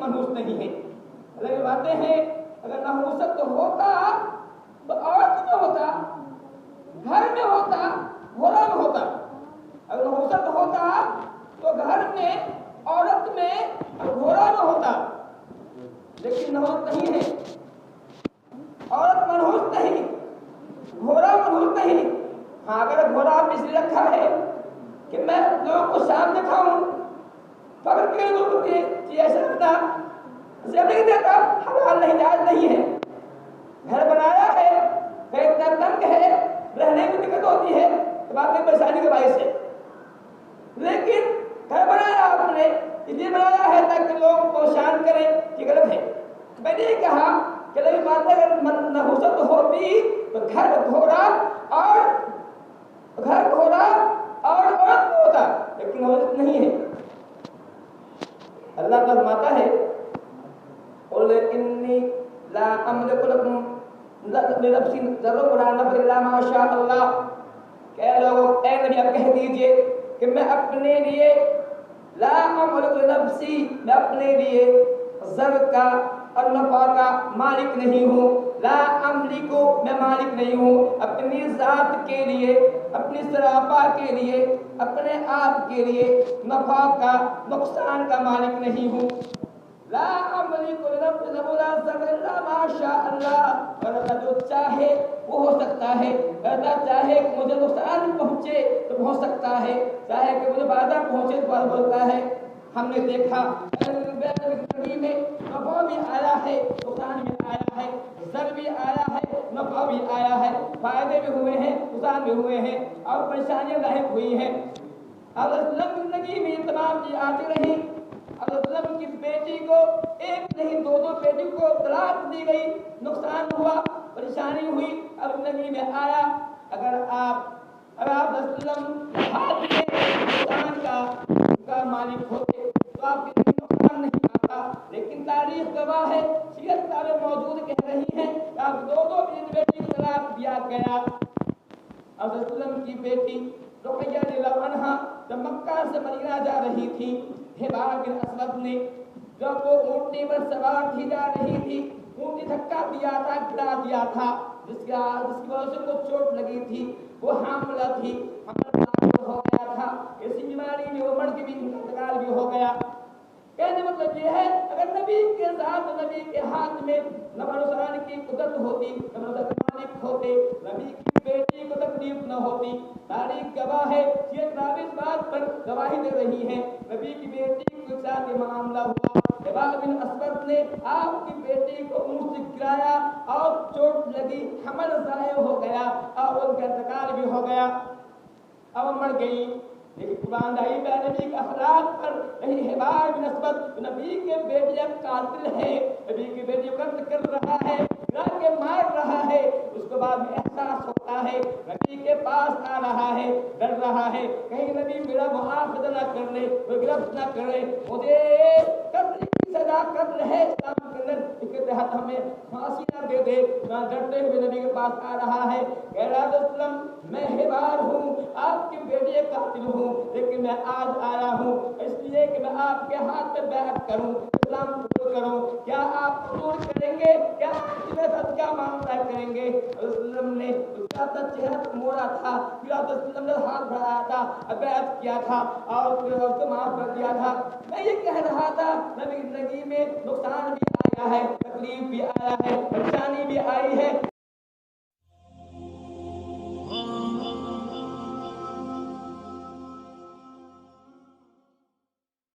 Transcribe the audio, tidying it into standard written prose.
منحوس نہیں ہے۔ اللہ فرماتے ہیں اگر نحوست ہوتا تو عورت میں ہوتا، گھر میں ہوتا، گھوڑا میں ہوتا۔ اگر نحوست ہوتا تو گھر میں، عورت میں اور گھوڑا میں ہوتا، لیکن نحوست نہیں ہے۔ عورت منحوس نہیں، گھوڑا منحوس نہیں۔ ہاں اگر گھوڑا آپ اس لیے رکھا ہے کہ میں لوگوں کو شام دکھاؤں، تو اگر کئی لوگ ایسا رکھتا اسے نہیں دیتا، حلال نہیں، جائز نہیں ہے۔ گھر بنایا ہے، گھر اتنا تنگ ہے، رہنے میں دقت ہوتی ہے تو باقی پریشانی کے باعث ہے، لیکن گھر بنایا آپ نے اس لیے بنایا ہے تاکہ لوگ پریشان کریں کہ غلط ہے۔ میں نے یہ کہا کہ نبی بات اگر نحوست ہوتی تو گھر گھوڑا اور عورت ہوتا، لیکن نحوست نہیں ہے۔ اللہ تعالیٰ فرماتا ہے قل انی لا املک لکم لنفسی ضرا ولا نفع الا ما شاء اللہ، کہ لوگوں اے نبی آپ کہہ دیجئے کہ میں اپنے لیے لا املک لنفسی، میں اپنے لیے ضر کا اور نفع کا مالک نہیں ہوں۔ لا املکو، میں مالک نہیں ہوں اپنی ذات کے لیے، اپنی سراپا کے لیے، اپنے آپ کے لیے نفع کا نقصان کا مالک نہیں ہوں۔ لا املک لنفسی ولا ضر الا ما شاء اللہ، اور اللہ جو چاہے وہ ہو سکتا ہے۔ اللہ چاہے کہ مجھے نقصان پہنچے تو پہنچ سکتا ہے، چاہے کہ مجھے فائدہ پہنچے تو فائدہ ہوتا ہے۔ ہم نے دیکھا زندگی میں نفع بھی آیا ہے، نقصان بھی آیا ہے، ضر بھی آیا ہے، نفع بھی آیا ہے، فائدے بھی ہوئے ہیں، نقصان بھی ہوئے ہیں اور پریشانیاں لاحق ہوئی ہیں۔ حضرت زندگی میں یہ تمام چیزیں آتی رہی۔ حضرت کی بیٹی کو ایک نہیں دو بیٹی کو طلاق دی گئی، نقصان ہوا، پریشانی ہوئی، اب زندگی میں آیا۔ اگر آپ ہاتھ میں نقصان کا مالک ہوتے تو آپ کے نقصان نہیں آتا، لیکن تاریخ گواہ ہے، سیرت کتابیں موجود کہہ رہی ہیں کہ آپ دو بیٹی کو طلاق دیا گیا۔ حضرت کی بیٹی رقیہ رضی اللہ عنہا جب مکہ سے مدینہ جا رہی تھی، حباب بن اسود نے جب وہ اونٹنی پر سوار تھی جا رہی تھی، اونٹنی دھکا دیا تھا، گرا دیا تھا، جس کی وجہ سے کو چوٹ لگی تھی، وہ حاملہ تھی، حمل ہو گیا تھا، اسی بیماری میں وہ مر کے بھی انتقال بھی ہو گیا۔ کہنے مطلب یہ ہے اگر نبی کے ساتھ، نبی کے ہاتھ میں نفع نقصان کی قدرت ہوتی، مالک ہوتے، نبی کی بیٹی کو تکلیف نہ ہوتی۔ تاریخ گواہ ہے، یہ کتاب اس بات پر گواہی دے رہی ہے، نبی کی بیٹی کے ساتھ یہ معاملہ ہوا۔ حباب بن اسود نے آپ کی بیٹی کو اونٹ سے گرایا اور چوٹ لگی، حمل ضائع ہو گیا اور ان کا انتقال بھی ہو گیا، اب مر گئی۔ لیکن قرآن دائی نبی کا اخلاق پر نہیں، حباب بن اسود نبی کے بیٹے قاتل ہے، نبی کی بیٹی کو قتل کر رہا ہے، گرا کے مار رہا ہے، اس کے بعد میں احساس ہوتا ہے، نبی کے پاس آ رہا ہے، ڈر رہا ہے کہیں نبی میرا مؤاخذہ نہ کر لے، گرفت نہ کرے، مجھے قتل کی سزا قتل ہے اسلام کے اندر، اس کے تحت ہمیں پھانسی نہ دے دے۔ میں ڈرتے ہوئے نبی کے پاس آ رہا ہے، کہہ رہا ہے میں حباب ہوں، آپ کی بیٹی قاتل ہوں، لیکن میں آج آیا ہوں اس لیے کہ میں آپ کے ہاتھ پہ بیعت کروں، اسلام قبول کروں، کیا آپ قبول کریں گے؟ کیا میرے ساتھ کیا معاملہ کریں گے؟ رسول نے اس کا چہرہ موڑا تھا، پھر رسول نے ہاتھ بڑھایا تھا، بیعت کیا تھا اور اس کو معاف کر دیا تھا۔ میں یہ کہہ رہا تھا نبی کی زندگی میں نقصان بھی آیا ہے، تکلیف بھی آیا ہے،